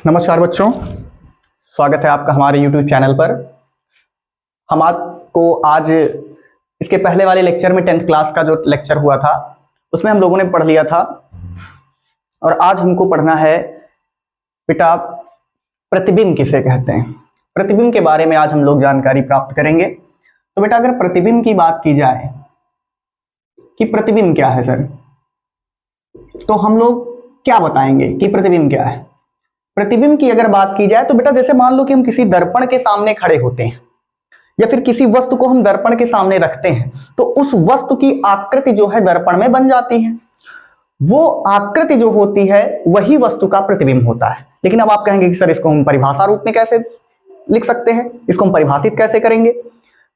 नमस्कार बच्चों, स्वागत है आपका हमारे YouTube चैनल पर। हम आपको आज इसके पहले वाले लेक्चर में 10th क्लास का जो लेक्चर हुआ था उसमें हम लोगों ने पढ़ लिया था और आज हमको पढ़ना है बेटा प्रतिबिंब किसे कहते हैं। प्रतिबिंब के बारे में आज हम लोग जानकारी प्राप्त करेंगे। तो बेटा अगर प्रतिबिंब की बात की जाए कि प्रतिबिंब क्या है सर, तो हम लोग क्या बताएंगे कि प्रतिबिंब क्या है। प्रतिबिंब की अगर बात की जाए तो बेटा जैसे मान लो कि हम किसी दर्पण के सामने खड़े होते हैं या फिर किसी वस्तु को हम दर्पण के सामने रखते हैं तो उस वस्तु की आकृति जो है दर्पण में बन जाती है। वो आकृति जो होती है वही वस्तु का प्रतिबिंब होता है। लेकिन अब आप कहेंगे कि सर इसको हम परिभाषा रूप में कैसे लिख सकते हैं, इसको हम परिभाषित कैसे करेंगे।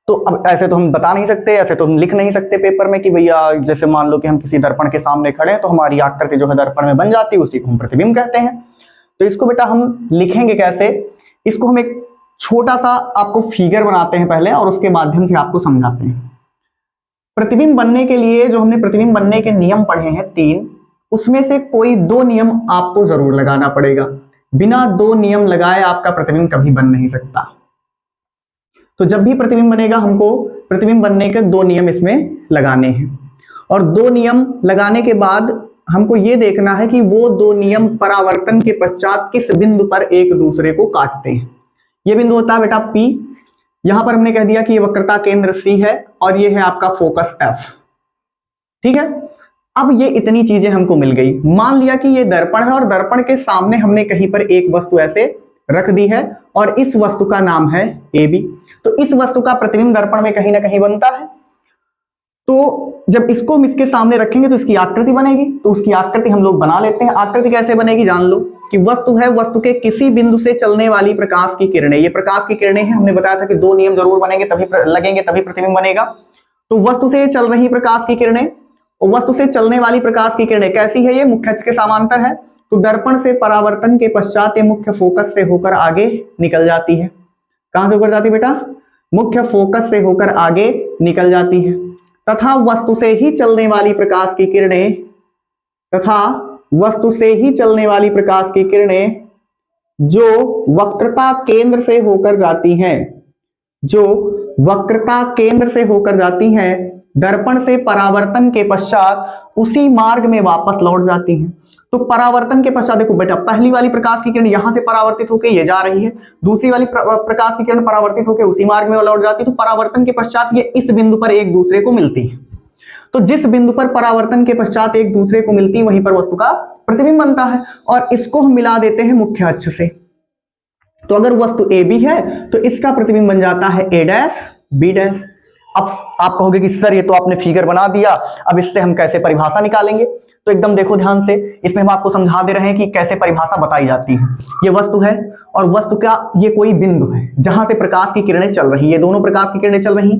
तो अब ऐसे तो हम बता नहीं सकते, ऐसे तो हम लिख नहीं सकते पेपर में कि भैया जैसे मान लो कि हम किसी दर्पण के सामने खड़े हैं तो हमारी आकृति जो है दर्पण में बन जाती है, उसी को हम प्रतिबिंब कहते हैं। तो इसको बेटा हम लिखेंगे कैसे, इसको हम एक छोटा सा आपको फिगर बनाते हैं पहले और उसके माध्यम से आपको समझाते हैं। प्रतिबिंब बनने के लिए जो हमने प्रतिबिंब बनने के नियम पढ़े हैं 3, उसमें से कोई 2 नियम आपको जरूर लगाना पड़ेगा। बिना 2 नियम लगाए आपका प्रतिबिंब कभी बन नहीं सकता। तो जब भी प्रतिबिंब बनेगा हमको प्रतिबिंब बनने के 2 नियम इसमें लगाने हैं और 2 नियम लगाने के बाद हमको ये देखना है कि वो 2 नियम परावर्तन के पश्चात किस बिंदु पर एक दूसरे को काटते हैं। ये बिंदु होता है बेटा P। यहां पर हमने कह दिया कि ये वक्रता केंद्र C है और ये है आपका फोकस F। ठीक है, अब ये इतनी चीजें हमको मिल गई। मान लिया कि ये दर्पण है और दर्पण के सामने हमने कहीं पर एक वस्तु ऐसे रख दी है और इस वस्तु का नाम है AB। तो इस वस्तु का प्रतिबिंब दर्पण में कहीं ना कहीं बनता है। तो जब इसको हम इसके सामने रखेंगे तो इसकी आकृति बनेगी। तो उसकी आकृति हम लोग बना लेते हैं। आकृति कैसे बनेगी जान लो कि वस्तु है, वस्तु के किसी बिंदु से चलने वाली प्रकाश की किरणें, ये प्रकाश की किरणें हैं। हमने बताया था कि 2 नियम जरूर बनेंगे तभी लगेंगे तभी प्रतिबिंब बनेगा। तो वस्तु से चल रही प्रकाश की किरणें और वस्तु से चलने वाली प्रकाश की किरणें कैसी है, ये मुख्य अक्ष के समांतर है। तो दर्पण से परावर्तन के पश्चात ये मुख्य फोकस से होकर आगे निकल जाती है। कहां से होकर जाती है बेटा? मुख्य फोकस से होकर आगे निकल जाती है तथा वस्तु से ही चलने वाली प्रकाश की किरणें तथा वस्तु से ही चलने वाली प्रकाश की किरणें जो वक्रता केंद्र से होकर जाती हैं, जो वक्रता केंद्र से होकर जाती हैं, दर्पण से परावर्तन के पश्चात उसी मार्ग में वापस लौट जाती हैं। तो परावर्तन के पश्चात देखो बेटा, पहली वाली प्रकाश की किरण यहां से परावर्तित होकर ये जा रही है, दूसरी वाली प्रकाश की किरण परावर्तित होकर उसी मार्ग में लौट जाती है। तो परावर्तन के पश्चात ये इस बिंदु पर एक दूसरे को मिलती है। तो जिस बिंदु पर परावर्तन के पश्चात एक दूसरे को मिलती है वहीं पर वस्तु का प्रतिबिंब बनता है और इसको हम मिला देते हैं मुख्य अक्ष से। तो अगर वस्तु AB है तो इसका प्रतिबिंब बन जाता है A' B'। अब आप कहोगे कि सर ये तो आपने फिगर बना दिया, अब इससे हम कैसे परिभाषा निकालेंगे। तो एकदम देखो ध्यान से, इसमें हम आपको समझा दे रहे हैं कि कैसे परिभाषा बताई जाती है। ये वस्तु है और वस्तु का ये कोई बिंदु है जहां से प्रकाश की किरणें चल रही, ये दोनों प्रकाश की किरणें चल रही,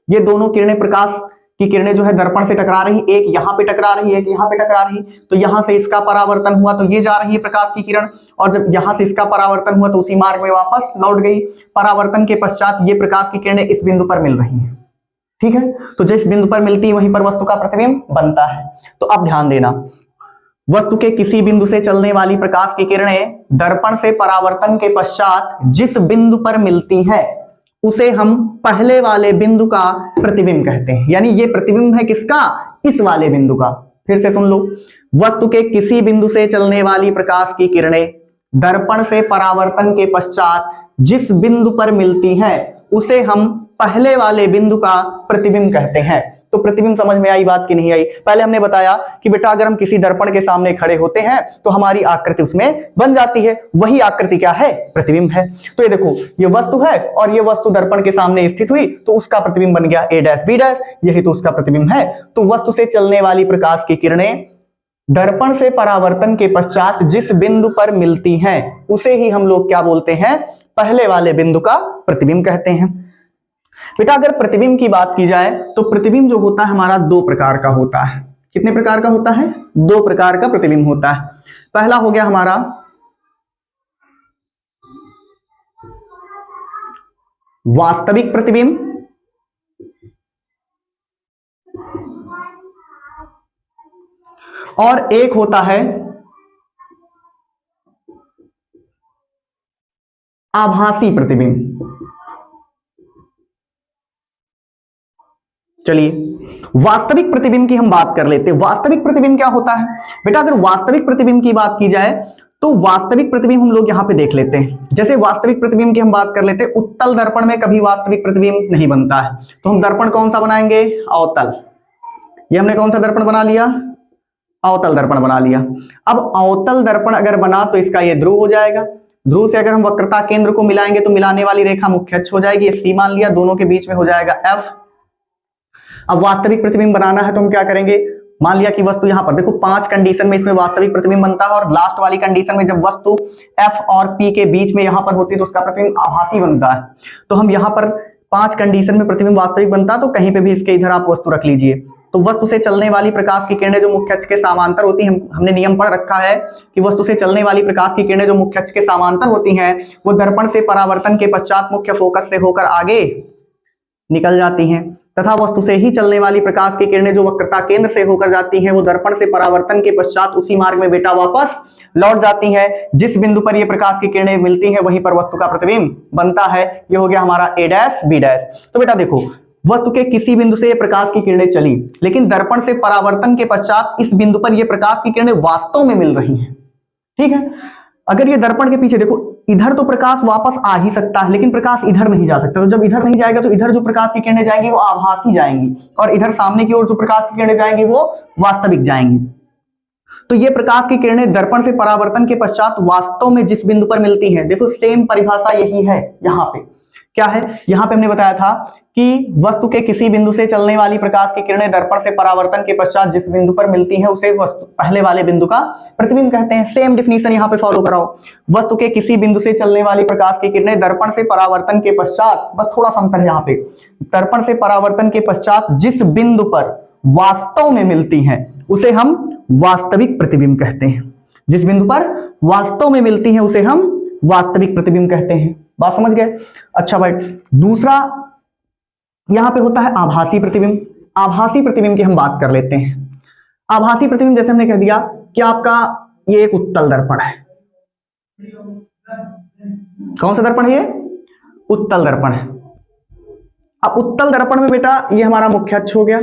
ये दोनों किरणें प्रकाश की किरणें जो है दर्पण से टकरा रही, एक यहां पे टकरा रही, एक यहां पे टकरा रही। तो यहां से इसका परावर्तन हुआ तो ये जा रही है प्रकाश की किरण और जब यहां से इसका परावर्तन हुआ तो उसी मार्ग में वापस लौट गई। परावर्तन के पश्चात ये प्रकाश की किरणें इस बिंदु पर मिल रही हैं। ठीक है, तो जिस बिंदु पर मिलती है वहीं पर वस्तु का प्रतिबिंब बनता है। तो अब ध्यान देना, वस्तु के किसी बिंदु से चलने वाली प्रकाश की किरणें दर्पण से परावर्तन के पश्चात जिस बिंदु पर मिलती है उसे हम पहले वाले बिंदु का प्रतिबिंब कहते हैं। यानी ये प्रतिबिंब है किसका? इस वाले बिंदु का। फिर से सुन लो, वस्तु के किसी बिंदु से चलने वाली प्रकाश की किरणें दर्पण से परावर्तन के पश्चात जिस बिंदु पर मिलती है उसे हम पहले वाले बिंदु का प्रतिबिंब कहते हैं। तो प्रतिबिंब समझ में आई बात की नहीं आई? पहले हमने बताया कि बेटा अगर हम किसी दर्पण के सामने खड़े होते हैं तो हमारी आकृति उसमें बन जाती है, वही आकृति क्या है? प्रतिबिंब है। तो ये देखो, ये वस्तु है और ये वस्तु दर्पण के सामने स्थित हुई तो उसका प्रतिबिंब बन गया A' B', यही तो उसका प्रतिबिंब है। तो वस्तु से चलने वाली प्रकाश की किरणें दर्पण से परावर्तन के पश्चात जिस बिंदु पर मिलती हैं उसे ही हम लोग क्या बोलते हैं? पहले वाले बिंदु का प्रतिबिंब कहते हैं। बेटा अगर प्रतिबिंब की बात की जाए तो प्रतिबिंब जो होता है हमारा 2 प्रकार का होता है। कितने प्रकार का होता है? 2 प्रकार का प्रतिबिंब होता है। पहला हो गया हमारा वास्तविक प्रतिबिंब और एक होता है आभासी प्रतिबिंब। चलिए वास्तविक प्रतिबिंब की हम बात कर लेते हैं। वास्तविक प्रतिबिंब क्या होता है बेटा? अगर वास्तविक प्रतिबिंब की बात की जाए तो वास्तविक प्रतिबिंब हम लोग यहां पे देख लेते हैं। जैसे वास्तविक प्रतिबिंब की हम बात कर लेते हैं, उत्तल दर्पण में कभी वास्तविक प्रतिबिंब नहीं बनता है, तो हम दर्पण कौन सा बनाएंगे? अवतल। ये हमने कौन सा दर्पण बना लिया? अवतल दर्पण बना लिया। अब अवतल दर्पण अगर बना तो इसका ये ध्रुव हो जाएगा। ध्रुव से अगर हम वक्रता केंद्र को मिलाएंगे तो मिलाने वाली रेखा मुख्य अक्ष हो जाएगी। ये सी मान लिया, दोनों के बीच में हो जाएगा एफ। अब वास्तविक प्रतिबिंब बनाना है तो हम क्या करेंगे? मान लिया कि वस्तु यहां पर देखो 5 कंडीशन में इसमें वास्तविक प्रतिबिंब बनता है, और लास्ट वाली कंडीशन में जब वस्तु F और P के बीच में यहां पर होती है तो उसका प्रतिबिंब आभासी बनता है। तो हम यहां पर 5 कंडीशन में प्रतिबिंब वास्तविक बनता है, तो कहीं पे भी इसके इधर आप वस्तु रख लीजिए। तो वस्तु से चलने वाली प्रकाश की किरणें जो मुख्य अक्ष के समांतर होती हैं, हमने नियम पढ़ रखा है कि वस्तु से चलने वाली प्रकाश की किरणें जो मुख्य अक्ष के समांतर होती हैं वो दर्पण से परावर्तन के पश्चात मुख्य फोकस से होकर आगे निकल जाती हैं, तथा वस्तु से ही चलने वाली प्रकाश की किरणें जो वक्रता केंद्र से होकर जाती हैं वो दर्पण से परावर्तन के पश्चात उसी मार्ग में बेटा वापस लौट जाती हैं। जिस बिंदु पर ये प्रकाश की किरणें मिलती हैं वहीं पर वस्तु का प्रतिबिंब बनता है। ये हो गया हमारा ए डैश बी डैश। तो बेटा देखो, वस्तु के किसी बिंदु से ये प्रकाश की किरणें चली, लेकिन दर्पण से परावर्तन के पश्चात इस बिंदु पर ये प्रकाश की किरणें वास्तव में मिल रही हैं। ठीक है, अगर ये दर्पण के पीछे देखो, इधर तो प्रकाश वापस आ ही सकता है लेकिन प्रकाश इधर नहीं जा सकता। तो जब इधर नहीं जाएगा तो इधर जो प्रकाश की किरणें जाएंगी वो आभासी जाएंगी, और इधर सामने की ओर जो प्रकाश की किरणें जाएंगी वो वास्तविक जाएंगी। तो ये प्रकाश की किरणें दर्पण से परावर्तन के पश्चात वास्तव में जिस बिंदु पर मिलती हैं, देखो सेम परिभाषा यही है। यहाँ पे क्या है? यहाँ पे हमने बताया था कि वस्तु के किसी बिंदु से चलने वाली प्रकाश की किरणें दर्पण से परावर्तन के पश्चात जिस बिंदु पर मिलती हैं उसे वस्तु पहले वाले बिंदु का प्रतिबिंब कहते हैं। सेम डिफिनीशन यहाँ पे फॉलो कराओ। वस्तु के किसी बिंदु से चलने वाली प्रकाश की किरणें दर्पण से परावर्तन के पश्चात, बस थोड़ा सा अंतर यहाँ पे, दर्पण से परावर्तन के पश्चात जिस बिंदु पर वास्तव में मिलती हैं उसे हम वास्तविक प्रतिबिंब कहते हैं। जिस बिंदु पर वास्तव में मिलती हैं उसे हम वास्तविक प्रतिबिंब कहते हैं। बात समझ गए? अच्छा भाई, दूसरा यहां पे होता है आभासी प्रतिबिंब। आभासी प्रतिबिंब की हम बात कर लेते हैं। आभासी प्रतिबिंब जैसे हमने कह दिया कि आपका ये एक उत्तल दर्पण है। कौन सा दर्पण है ये? उत्तल दर्पण है। अब उत्तल दर्पण में बेटा ये हमारा मुख्य अक्ष हो गया,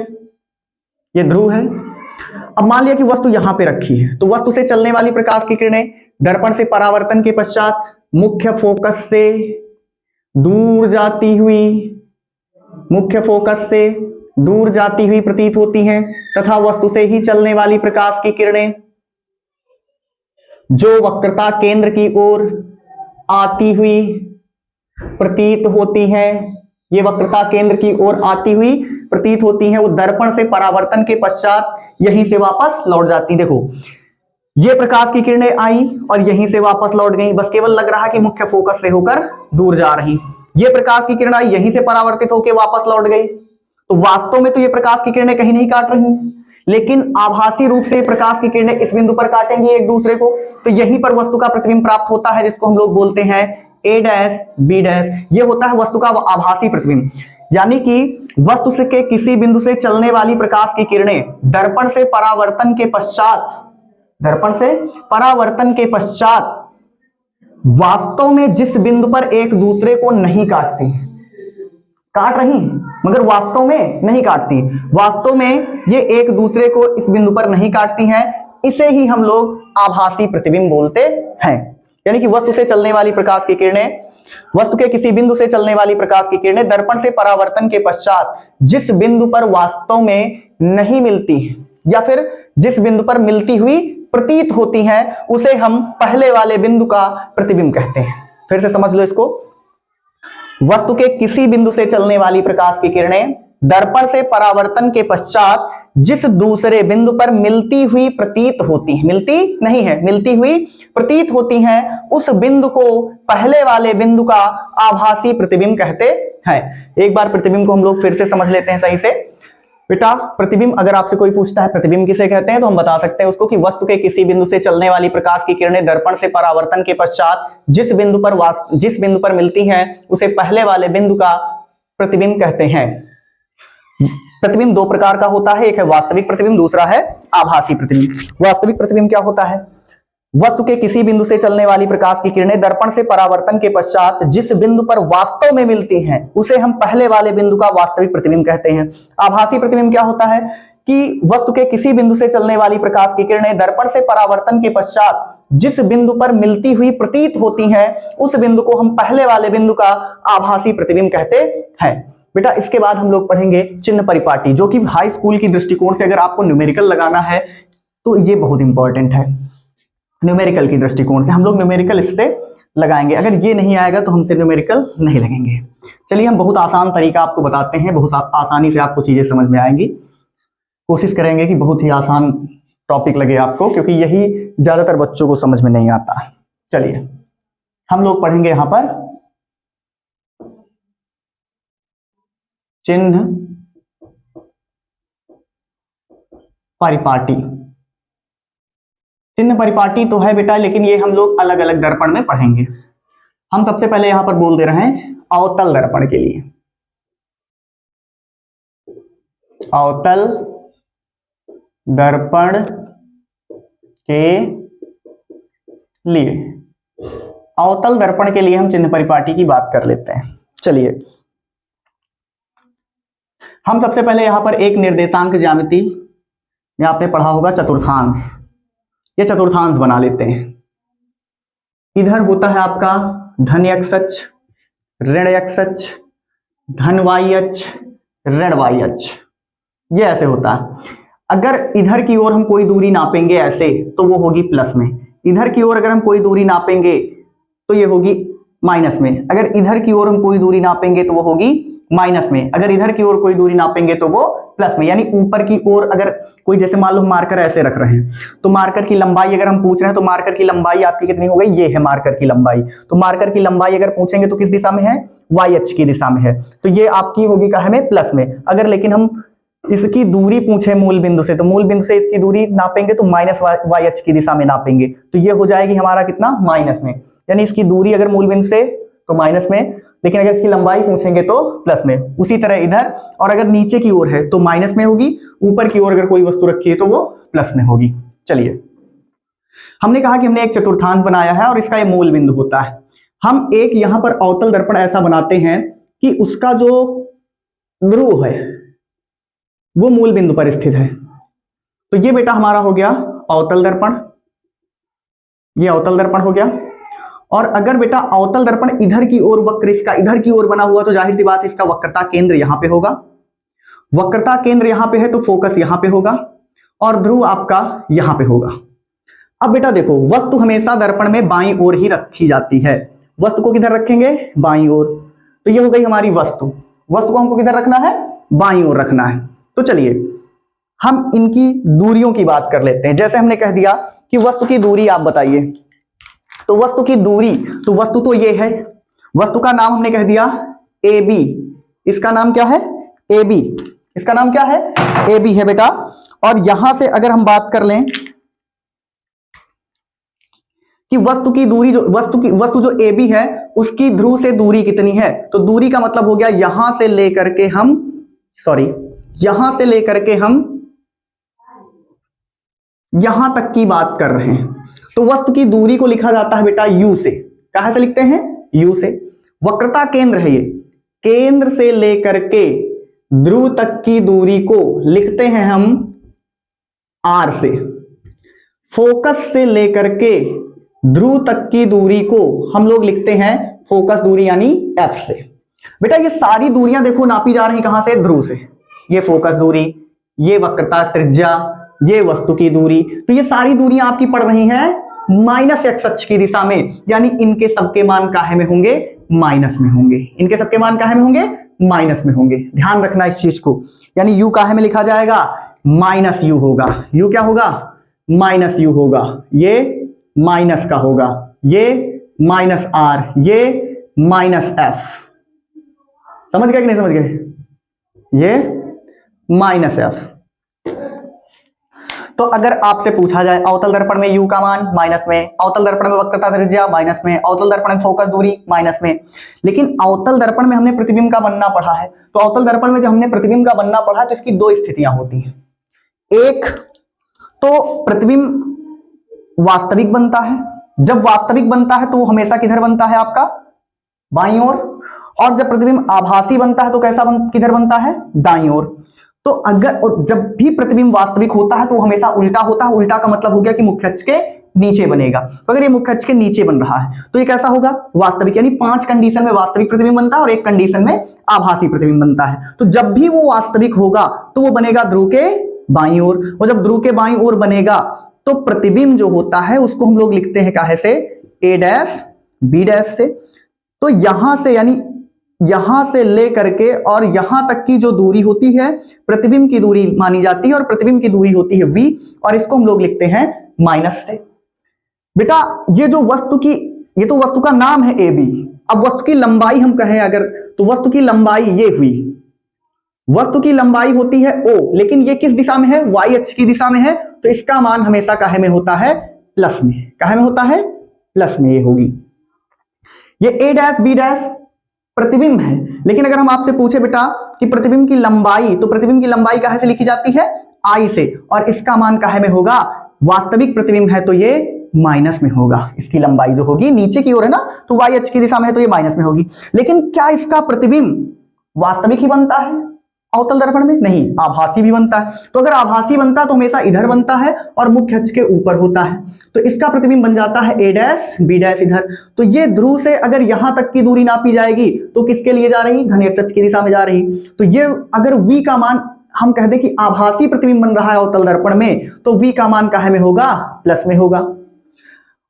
ये ध्रुव है। अब मान लिया कि वस्तु यहां पे रखी है, तो वस्तु से चलने वाली प्रकाश की किरणें दर्पण से परावर्तन के पश्चात मुख्य फोकस से दूर जाती हुई, मुख्य फोकस से दूर जाती हुई प्रतीत होती हैं, तथा वस्तु से ही चलने वाली प्रकाश की किरणें जो वक्रता केंद्र की ओर आती हुई प्रतीत होती हैं, ये वक्रता केंद्र की ओर आती हुई प्रतीत होती हैं, वो दर्पण से परावर्तन के पश्चात यहीं से वापस लौट जाती। देखो, ये प्रकाश की किरणें आई और यहीं से वापस लौट गई, बस केवल लग रहा है कि मुख्य फोकस से होकर दूर जा रही। ये प्रकाश की किरण आई, यहीं से परावर्तित होकर वापस लौट गई। तो वास्तव में तो ये प्रकाश की किरणें कहीं नहीं काट रही, लेकिन आभासी रूप से प्रकाश की किरणें इस बिंदु पर काटेंगी एक दूसरे को, तो यहीं पर वस्तु का प्रतिबिंब प्राप्त होता है, जिसको हम लोग बोलते हैं ए डैश बी डैश। ये होता है वस्तु का आभासी प्रतिबिंब। यानी कि वस्तु से के किसी बिंदु से चलने वाली प्रकाश की किरणें दर्पण से परावर्तन के पश्चात, दर्पण से परावर्तन के पश्चात वास्तव में जिस बिंदु पर एक दूसरे को नहीं काटती, काट रही मगर वास्तव में नहीं काटती, वास्तव में ये एक दूसरे को इस बिंदु पर नहीं काटती हैं, इसे ही हम लोग आभासी प्रतिबिंब बोलते हैं। यानी कि वस्तु से चलने वाली प्रकाश की किरणें, वस्तु के किसी बिंदु से चलने वाली प्रकाश की किरणें दर्पण से परावर्तन के पश्चात जिस बिंदु पर वास्तव में नहीं मिलती या फिर जिस बिंदु पर मिलती हुई प्रतीत होती हैं, उसे हम पहले वाले बिंदु का प्रतिबिंब कहते हैं। फिर से समझ लो इसको। वस्तु के किसी बिंदु से चलने वाली प्रकाश की किरणें दर्पण से परावर्तन के पश्चात जिस दूसरे बिंदु पर मिलती हुई प्रतीत होती है, मिलती नहीं है, मिलती हुई प्रतीत होती हैं, उस बिंदु को पहले वाले बिंदु का आभासी प्रतिबिंब कहते हैं। एक बार प्रतिबिंब को हम लोग फिर से समझ लेते हैं सही से। बेटा प्रतिबिंब, अगर आपसे कोई पूछता है प्रतिबिंब किसे कहते हैं, तो हम बता सकते हैं उसको कि वस्तु के किसी बिंदु से चलने वाली प्रकाश की किरणें दर्पण से परावर्तन के पश्चात जिस बिंदु पर मिलती हैं उसे पहले वाले बिंदु का प्रतिबिंब कहते हैं। प्रतिबिंब दो प्रकार का होता है, एक है वास्तविक प्रतिबिंब, दूसरा है आभासी प्रतिबिंब। वास्तविक प्रतिबिंब क्या होता है? वस्तु के किसी बिंदु से चलने वाली प्रकाश की किरणें दर्पण से परावर्तन के पश्चात जिस बिंदु पर वास्तव में मिलती हैं उसे हम पहले वाले बिंदु का वास्तविक प्रतिबिंब कहते हैं। आभासी प्रतिबिंब क्या होता है कि वस्तु के किसी बिंदु से चलने वाली प्रकाश की किरणें दर्पण से परावर्तन के पश्चात जिस बिंदु पर मिलती हुई प्रतीत होती हैं उस बिंदु को हम पहले वाले बिंदु का आभासी प्रतिबिंब कहते हैं। बेटा इसके बाद हम लोग पढ़ेंगे चिन्ह परिपाटी, जो कि हाई स्कूल की दृष्टिकोण से अगर आपको न्यूमेरिकल लगाना है तो ये बहुत इंपॉर्टेंट है। न्यूमेरिकल की दृष्टिकोण से हम लोग न्यूमेरिकल इससे लगाएंगे, अगर ये नहीं आएगा तो हमसे न्यूमेरिकल नहीं लगेंगे। चलिए हम बहुत आसान तरीका आपको बताते हैं, बहुत आसानी से आपको चीजें समझ में आएंगी। कोशिश करेंगे कि बहुत ही आसान टॉपिक लगे आपको, क्योंकि यही ज्यादातर बच्चों को समझ में नहीं आता। चलिए हम लोग पढ़ेंगे यहां पर चिन्ह परिपाटी। चिन्ह परिपाटी तो है बेटा, लेकिन ये हम लोग अलग अलग दर्पण में पढ़ेंगे। हम सबसे पहले यहां पर बोल दे रहे हैं अवतल दर्पण के लिए। अवतल दर्पण के लिए, अवतल दर्पण के लिए हम चिन्ह परिपाटी की बात कर लेते हैं। चलिए हम सबसे पहले यहां पर एक निर्देशांक ज्यामिति में आपने पढ़ा होगा चतुर्थांश, ये चतुर्थांश बना लेते हैं। इधर होता है आपका धन x अक्ष, ऋण x अक्ष, धन y अक्ष, ऋण y अक्ष, ये ऐसे होता है। अगर इधर की ओर हम कोई दूरी नापेंगे ऐसे तो वो होगी प्लस में, इधर की ओर अगर हम कोई दूरी नापेंगे तो ये होगी माइनस में, अगर इधर की ओर हम कोई दूरी नापेंगे तो वो होगी माइनस में, अगर इधर की ओर कोई दूरी नापेंगे तो वो प्लस में। यानी ऊपर की ओर अगर कोई, जैसे मान लो मार्कर ऐसे रख रहे हैं तो मार्कर की लंबाई अगर हम पूछ रहे हैं तो मार्कर की लंबाई आपकी कितनी हो गई, ये है मार्कर की लंबाई। तो मार्कर की लंबाई अगर पूछेंगे तो किस दिशा में है, y अक्ष की दिशा में है, तो ये आपकी होगी काहे में, प्लस में। अगर लेकिन हम इसकी दूरी पूछे मूल बिंदु से, तो मूल बिंदु से इसकी दूरी नापेंगे तो माइनस y अक्ष की दिशा में नापेंगे, तो ये हो जाएगी हमारा कितना, माइनस में। यानी इसकी दूरी अगर मूल बिंदु से तो माइनस में, लेकिन अगर इसकी लंबाई पूछेंगे तो प्लस में। उसी तरह इधर, और अगर नीचे की ओर है तो माइनस में होगी, ऊपर की ओर अगर कोई वस्तु रखी है तो वो प्लस में होगी। चलिए हमने कहा कि हमने एक चतुर्थांश बनाया है और इसका ये मूल बिंदु होता है। हम एक यहां पर अवतल दर्पण ऐसा बनाते हैं कि उसका जो ध्रुव है वो मूल बिंदु पर स्थित है। तो ये बेटा हमारा हो गया अवतल दर्पण, ये अवतल दर्पण हो गया। और अगर बेटा अवतल दर्पण इधर की ओर वक्र इसका इधर की ओर बना हुआ तो जाहिर सी बात है इसका वक्रता केंद्र यहां पे होगा, वक्रता केंद्र यहां पे है तो फोकस यहां पे होगा और ध्रुव आपका यहां पे होगा। अब बेटा देखो, वस्तु हमेशा दर्पण में बाईं ओर ही रखी जाती है। वस्तु को किधर रखेंगे, बाईं ओर। तो ये हो गई हमारी वस्तु, वस्तु को हमको किधर रखना है, बाईं ओर रखना है। तो चलिए हम इनकी दूरियों की बात कर लेते हैं। जैसे हमने कह दिया कि वस्तु की दूरी आप बताइए, तो वस्तु की दूरी, तो वस्तु तो ये है, वस्तु का नाम हमने कह दिया AB, इसका नाम क्या है, AB, इसका नाम क्या है, AB है बेटा। और यहां से अगर हम बात कर लें कि वस्तु की दूरी, जो वस्तु जो AB है उसकी ध्रुव से दूरी कितनी है, तो दूरी का मतलब हो गया यहां से लेकर के हम, यहां से लेकर के हम यहां तक की बात कर रहे हैं। तो वस्तु की दूरी को लिखा जाता है बेटा U से। कहां से लिखते हैं, U से। वक्रता केंद्र है ये, केंद्र से लेकर के ध्रुव तक की दूरी को लिखते हैं हम R से। फोकस से लेकर के ध्रुव तक की दूरी को हम लोग लिखते हैं फोकस दूरी यानी F से। बेटा ये सारी दूरियां देखो नापी जा रही कहां से, ध्रुव से। ये फोकस दूरी, ये वक्रता त्रिज्या, ये वस्तु की दूरी, तो ये सारी दूरियां आपकी पड़ रही हैं माइनस x अक्ष की दिशा में। यानी इनके सबके मान काहे में होंगे, माइनस में होंगे। इनके सबके मान काहे में होंगे, माइनस में होंगे। ध्यान रखना इस चीज को। यानी u काहे में लिखा जाएगा, माइनस u होगा। u क्या होगा, माइनस u होगा। ये माइनस का होगा, ये माइनस r, ये माइनस f। समझ गए कि नहीं समझ गए, ये माइनस f। तो अगर आपसे पूछा जाए अवतल दर्पण में u का मान माइनस में, अवतल दर्पण में वक्रता त्रिज्या माइनस में, अवतल दर्पण में फोकस दूरी माइनस में, लेकिन अवतल दर्पण में हमने प्रतिबिंब का बनना पढ़ा है। तो अवतल दर्पण में जब हमने प्रतिबिंब का बनना पढ़ा तो इसकी दो स्थितियां होती हैं। एक तो प्रतिबिंब वास्तविक बनता है। जब वास्तविक बनता है तो वो हमेशा किधर बनता है आपका, बाईं ओर। और जब प्रतिबिंब आभासी बनता है तो कैसा किधर बनता है, दाईं ओर। तो अगर जब भी प्रतिबिंब वास्तविक होता है तो वो हमेशा उल्टा होता है। उल्टा का मतलब हो गया कि मुख्य अक्ष के नीचे बनेगा। तो अगर ये मुख्य अक्ष के नीचे बन रहा है तो ये कैसा होगा, वास्तविक। यानी 5 कंडीशन में वास्तविक प्रतिबिंब बनता है और 1 कंडीशन में आभासी प्रतिबिंब बनता है। तो जब भी वो वास्तविक होगा तो वो बनेगा ध्रुव के बाईं ओर। और जब ध्रुव के बाईं ओर बनेगा तो प्रतिबिंब जो होता है उसको हम लोग लिखते हैं काहे से, ए डैश बी डैश से। तो यहां से यानी यहां से लेकर के और यहां तक की जो दूरी होती है प्रतिबिंब की दूरी मानी जाती है, और प्रतिबिंब की दूरी होती है v, और इसको हम लोग लिखते हैं माइनस से। बेटा ये जो वस्तु की, ये तो वस्तु का नाम है ए बी। अब वस्तु की लंबाई हम कहें अगर, तो वस्तु की लंबाई ये हुई, वस्तु की लंबाई होती है o, लेकिन ये किस दिशा में है, y अक्ष की दिशा में है। तो इसका मान हमेशा काहे में होता है, प्लस में। काहे में होता है, प्लस में ये होगी। ये a डैश b डैश प्रतिबिंब है, लेकिन अगर हम आपसे पूछे बेटा कि प्रतिबिंब की लंबाई, तो प्रतिबिंब की लंबाई काहे से लिखी जाती है, आई से, और इसका मान काहे में होगा, वास्तविक प्रतिबिंब है तो ये माइनस में होगा। इसकी लंबाई जो होगी नीचे की ओर है ना, तो y अक्ष की दिशा में है तो ये माइनस में होगी। लेकिन क्या इसका प्रतिबिंब वास्तविक ही बनता है अवतल दर्पण में, नहीं, आभासी भी बनता है। तो अगर आभासी बनता है तो हमेशा इधर बनता है और मुख्य अक्ष के ऊपर होता है। तो इसका प्रतिबिंब बन जाता है a डैश b डैश इधर। तो ये ध्रुव से अगर यहां तक की दूरी नापी जाएगी तो किसके लिए जा रही, धन अक्ष की दिशा में जा रही। तो ये अगर v का मान हम कह दें कि आभासी प्रतिबिंब बन रहा है अवतल दर्पण में, तो v का मान काहे में होगा, प्लस में होगा।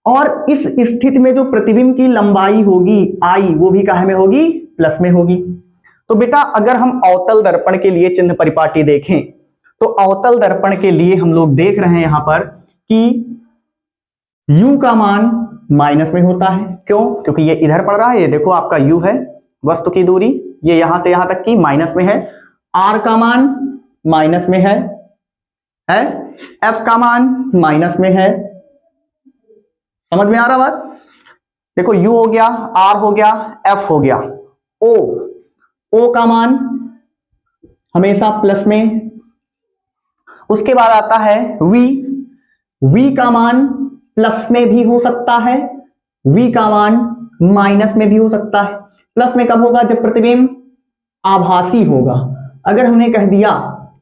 और इस स्थिति में जो प्रतिबिंब की लंबाई होगी आई, वो भी काहे में होगी, प्लस में होगी। तो बेटा अगर हम अवतल दर्पण के लिए चिन्ह परिपाटी देखें तो अवतल दर्पण के लिए हम लोग देख रहे हैं यहां पर कि u का मान माइनस में होता है। क्यों, क्योंकि ये इधर पड़ रहा है, ये देखो आपका u है, वस्तु की दूरी ये यहां से यहां तक की माइनस में है। r का मान माइनस में है, f का मान माइनस में है। समझ में आ रहा बात, देखो u हो गया, r हो गया, f हो गया, o का मान हमेशा प्लस में। उसके बाद आता है v का मान प्लस में भी हो सकता है, v का मान माइनस में भी हो सकता है। प्लस में कब होगा, जब प्रतिबिंब आभासी होगा। अगर हमने कह दिया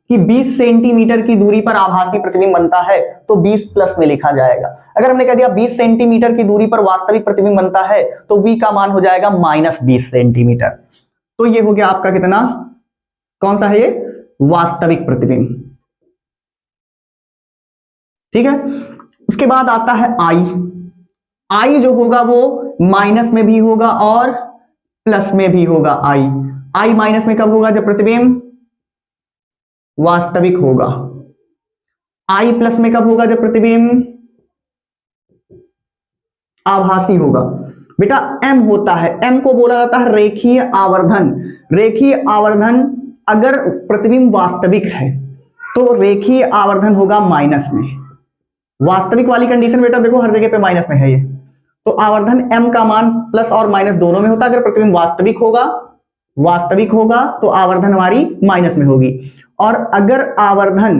कि 20 सेंटीमीटर की दूरी पर आभासी प्रतिबिंब बनता है तो 20 प्लस में लिखा जाएगा। अगर हमने कह दिया 20 सेंटीमीटर की दूरी पर वास्तविक प्रतिबिंब बनता है तो v का मान हो जाएगा -20 सेंटीमीटर। तो ये हो गया आपका कितना, कौन सा है ये, वास्तविक प्रतिबिंब। ठीक है, उसके बाद आता है आई जो होगा वो माइनस में भी होगा और प्लस में भी होगा। आई माइनस में कब होगा, जब प्रतिबिंब वास्तविक होगा। आई प्लस में कब होगा, जब प्रतिबिंब आभासी होगा। बेटा m होता है, m को बोला जाता है रेखीय आवर्धन। रेखीय आवर्धन, अगर प्रतिबिंब वास्तविक है तो रेखीय आवर्धन होगा माइनस में। वास्तविक वाली कंडीशन बेटा देखो हर जगह पे माइनस में है ये, तो आवर्धन m का मान प्लस और माइनस दोनों में होता है। अगर प्रतिबिंब वास्तविक होगा तो आवर्धन हमारी माइनस में होगी, और अगर आवर्धन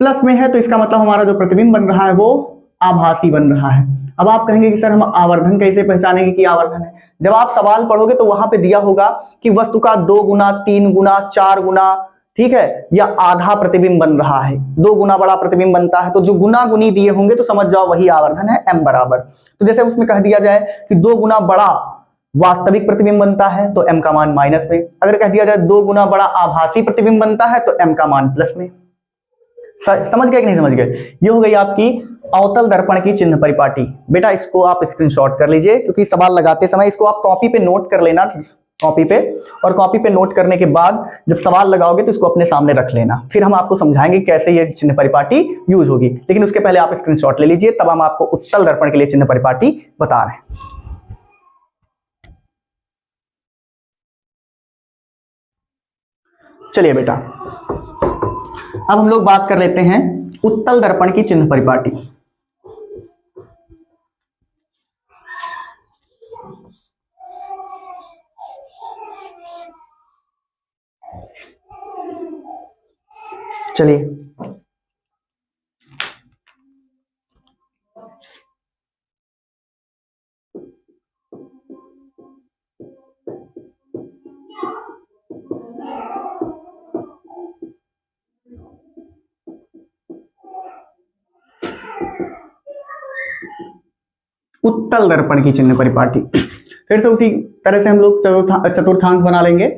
प्लस में है तो इसका मतलब हमारा जो प्रतिबिंब बन रहा है वो आभासी बन रहा है। अब आप कहेंगे कि सर हम आवर्धन कैसे पहचानेंगे कि आवर्धन है। जब आप सवाल पढ़ोगे तो वहां पे दिया होगा कि वस्तु का 2 गुना, 3 गुना, 4 गुना, ठीक है, या आधा प्रतिबिंब बन रहा है, 2 गुना बड़ा प्रतिबिंब बनता है, तो जो गुना गुनी दिए होंगे तो समझ जाओ वही आवर्धन है, m बराबर। तो जैसे उसमें कह दिया जाए कि 2 गुना बड़ा वास्तविक प्रतिबिंब बनता है तो m का मान माइनस में। अगर कह दिया जाए 2 गुना बड़ा आभासी प्रतिबिंब बनता है तो m का मान प्लस में। समझ गए कि नहीं समझ गए, ये हो गई आपकी अवतल दर्पण की चिन्ह परिपाटी। बेटा इसको आप स्क्रीनशॉट कर लीजिए, क्योंकि सवाल लगाते समय इसको आप कॉपी पे नोट कर लेना, कॉपी पे, और कॉपी पे नोट करने के बाद जब सवाल लगाओगे तो इसको अपने सामने रख लेना। फिर हम आपको समझाएंगे कैसे ये चिन्ह परिपाटी यूज होगी, लेकिन उसके पहले आप स्क्रीनशॉट ले लीजिए, तब हम आपको उत्तल दर्पण के लिए चिन्ह परिपाटी बता रहे हैं। चलिए बेटा अब हम लोग बात कर लेते हैं उत्तल दर्पण की चिन्ह परिपाटी। चलिए उत्तल दर्पण की चिन्ह परिपाटी। फिर से उसी तरह से हम लोग चतुर्थांश बना लेंगे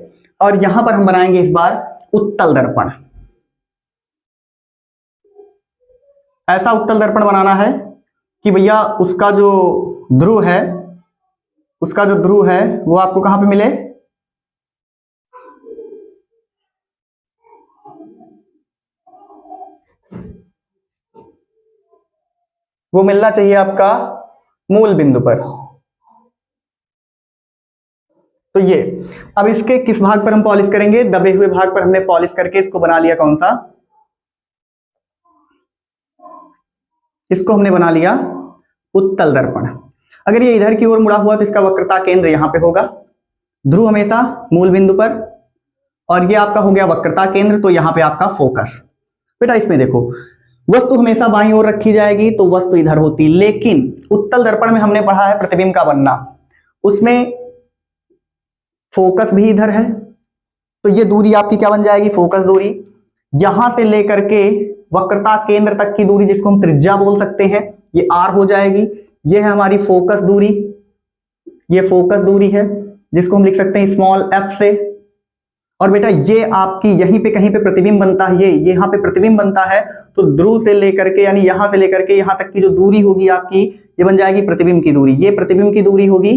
और यहां पर हम बनाएंगे इस बार उत्तल दर्पण। ऐसा उत्तल दर्पण बनाना है कि भैया उसका जो ध्रुव है वो आपको कहां पे मिले, वो मिलना चाहिए आपका मूल बिंदु पर। तो ये अब इसके किस भाग पर हम पॉलिश करेंगे, दबे हुए भाग पर हमने पॉलिश करके इसको बना लिया कौन सा, इसको हमने बना लिया उत्तल दर्पण। अगर ये इधर की ओर मुड़ा हुआ तो इसका वक्रता केंद्र यहां पे होगा, ध्रुव हमेशा मूल बिंदु पर, और ये आपका हो गया वक्रता केंद्र, तो यहां पे आपका फोकस। बेटा इसमें देखो वस्तु हमेशा बाईं ओर रखी जाएगी तो वस्तु इधर होती, लेकिन उत्तल दर्पण में हमने पढ़ा है प्रतिबिंब का बनना, उसमें फोकस भी इधर है, तो ये दूरी आपकी क्या बन जाएगी, फोकस दूरी। यहां से लेकर के वक्रता केंद्र तक की दूरी जिसको हम त्रिज्या बोल सकते हैं, ये r हो जाएगी। ये है हमारी फोकस दूरी, ये फोकस दूरी है जिसको हम लिख सकते हैं स्मॉल f से। और बेटा ये आपकी यहीं पे कहीं पे प्रतिबिंब बनता है, ये यहां पे प्रतिबिंब बनता है, तो ध्रुव से लेकर के यानी यहां से लेकर के यहां तक की जो दूरी होगी आपकी, ये बन जाएगी प्रतिबिंब की दूरी। ये प्रतिबिंब की दूरी होगी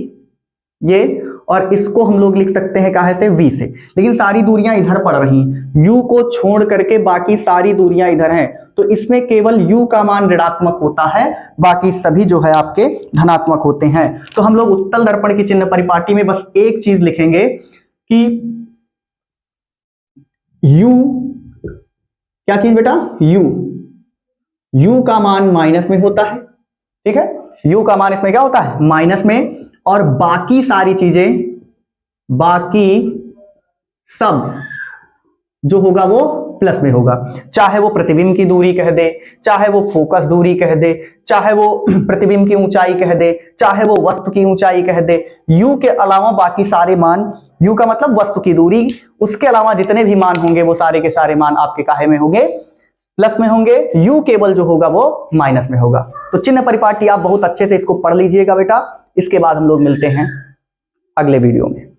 ये, और इसको हम लोग लिख सकते हैं कहां से, v से। लेकिन सारी दूरियां इधर पड़ रही, u को छोड़ करके बाकी सारी दूरियां इधर हैं, तो इसमें केवल u का मान ऋणात्मक होता है, बाकी सभी जो है आपके धनात्मक होते हैं। तो हम लोग उत्तल दर्पण की चिन्ह परिपाटी में बस एक चीज लिखेंगे कि u, क्या चीज बेटा, u का मान माइनस में होता है, ठीक है, u का मान इसमें क्या होता है, माइनस में, और बाकी सारी चीजें, बाकी सब जो होगा वो प्लस में होगा। चाहे वो प्रतिबिंब की दूरी कह दे, चाहे वो फोकस दूरी कह दे, चाहे वो प्रतिबिंब की ऊंचाई कह दे, चाहे वो वस्तु की ऊंचाई कह दे, u के अलावा बाकी सारे मान, u का मतलब वस्तु की दूरी, उसके अलावा जितने भी मान होंगे वो सारे के सारे मान आपके काहे में होंगे, प्लस में होंगे, u केवल जो होगा वो माइनस में होगा। तो चिन्ह परिपाटी आप बहुत अच्छे से इसको पढ़ लीजिएगा बेटा। इसके बाद हम लोग मिलते हैं अगले वीडियो में।